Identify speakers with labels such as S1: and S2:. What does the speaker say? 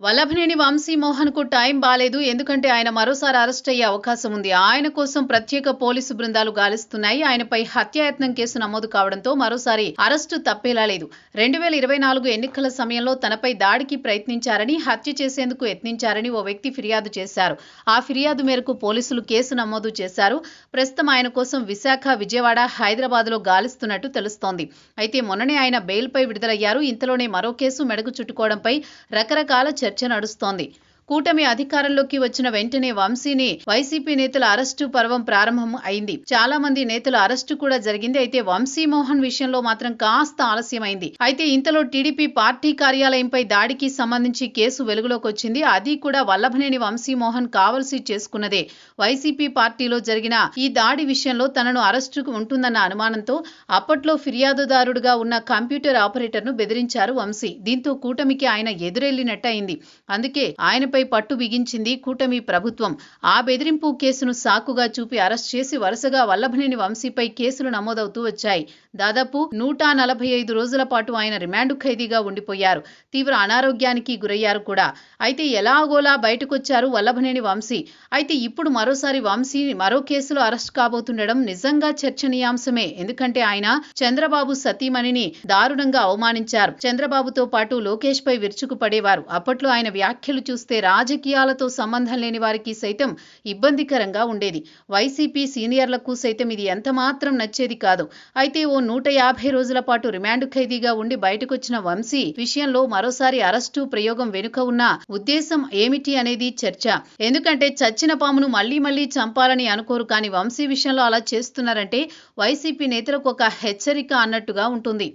S1: Vallabhaneni వంశీమోహన్‌కు time బాలేదు. ఎందుకంటే ఆయన మరోసారి అరెస్ట్ అయ్యే అవకాశం ఉంది. ఆయన కోసం ప్రత్యేక పోలీసు బృందాలు గాలిస్తున్నాయి. ఆయనపై హత్యాయత్నం కేసు నమోదు కావడంతో మరోసారి అరెస్టు తప్పేలా లేదు. 2024 ఎన్నికల సమయంలో తనపై దాడికి ప్రయత్నించారని, హత్య చేసేందుకు యత్నించారని ఓ వ్యక్తి ఫిర్యాదు చేశారు. ఆ ఫిర్యాదు మేరకు పోలీసులు కేసు నమోదు చేశారు. ప్రస్తుతం ఆయన కోసం విశాఖ, విజయవాడ, హైదరాబాద్‌లో గాలిస్తున్నట్టు తెలుస్తోంది. అయితే మొన్ననే ఆయన బెయిల్‌పై విడుదలయ్యారు. ఇంతలోనే మరో కేసు మెడకు చుట్టుకోవడంపై రకరకాల చర్చ నడుస్తోంది. కూటమి అధికారంలోకి వచ్చిన వెంటనే వంశీని వైసీపీ నేతల అరెస్టు పర్వం ప్రారంభం అయింది. చాలా మంది నేతల అరెస్టు కూడా జరిగింది. అయితే వంశీమోహన్ విషయంలో మాత్రం కాస్త ఆలస్యమైంది. అయితే ఇంతలో టీడీపీ పార్టీ కార్యాలయంపై దాడికి సంబంధించి కేసు వెలుగులోకి వచ్చింది. అది కూడా వల్లభనేని వంశీమోహన్ కావలసి చేసుకున్నదే. వైసీపీ పార్టీలో జరిగిన ఈ దాడి విషయంలో తనను అరెస్టు ఉంటుందన్న అనుమానంతో అప్పట్లో ఫిర్యాదుదారుడుగా ఉన్న కంప్యూటర్ ఆపరేటర్ను బెదిరించారు వంశీ. దీంతో కూటమికి ఆయన ఎదురెళ్లినట్టయింది. అందుకే ఆయనపై పట్టు బిగించింది కూటమి ప్రభుత్వం. ఆ బెదిరింపు కేసును సాకుగా చూపి అరెస్ట్ చేసి వరుసగా వల్లభనేని వంశీపై కేసులు నమోదవుతూ వచ్చాయి. దాదాపు 145 రోజుల పాటు ఆయన రిమాండ్ ఖైదీగా ఉండిపోయారు. తీవ్ర అనారోగ్యానికి గురయ్యారు కూడా. అయితే ఎలాగోలా బయటకొచ్చారు వల్లభనేని వంశీ. అయితే ఇప్పుడు మరోసారి వంశీ మరో కేసులో అరెస్ట్ కాబోతుండడం నిజంగా చర్చనీయాంశమే. ఎందుకంటే ఆయన చంద్రబాబు సతీమణిని దారుణంగా అవమానించారు. చంద్రబాబుతో పాటు లోకేష్ పై విరుచుకుపడేవారు. అప్పట్లో ఆయన వ్యాఖ్యలు చూస్తే రాజకీయాలతో సంబంధం లేని వారికి సైతం ఇబ్బందికరంగా ఉండేది. వైసీపీ సీనియర్లకు సైతం ఇది ఎంతమాత్రం నచ్చేది కాదు. అయితే ఓ 150 రోజుల పాటు రిమాండ్ ఖైదీగా ఉండి బయటకొచ్చిన వంశీ విషయంలో మరోసారి అరెస్టు ప్రయోగం వెనుక ఉన్న ఉద్దేశం ఏమిటి అనేది చర్చ. ఎందుకంటే చచ్చిన పామును మళ్లీ మళ్లీ చంపాలని అనుకోరు. కానీ వంశీ విషయంలో అలా చేస్తున్నారంటే వైసీపీ నేతలకు ఒక హెచ్చరిక అన్నట్టుగా ఉంటుంది.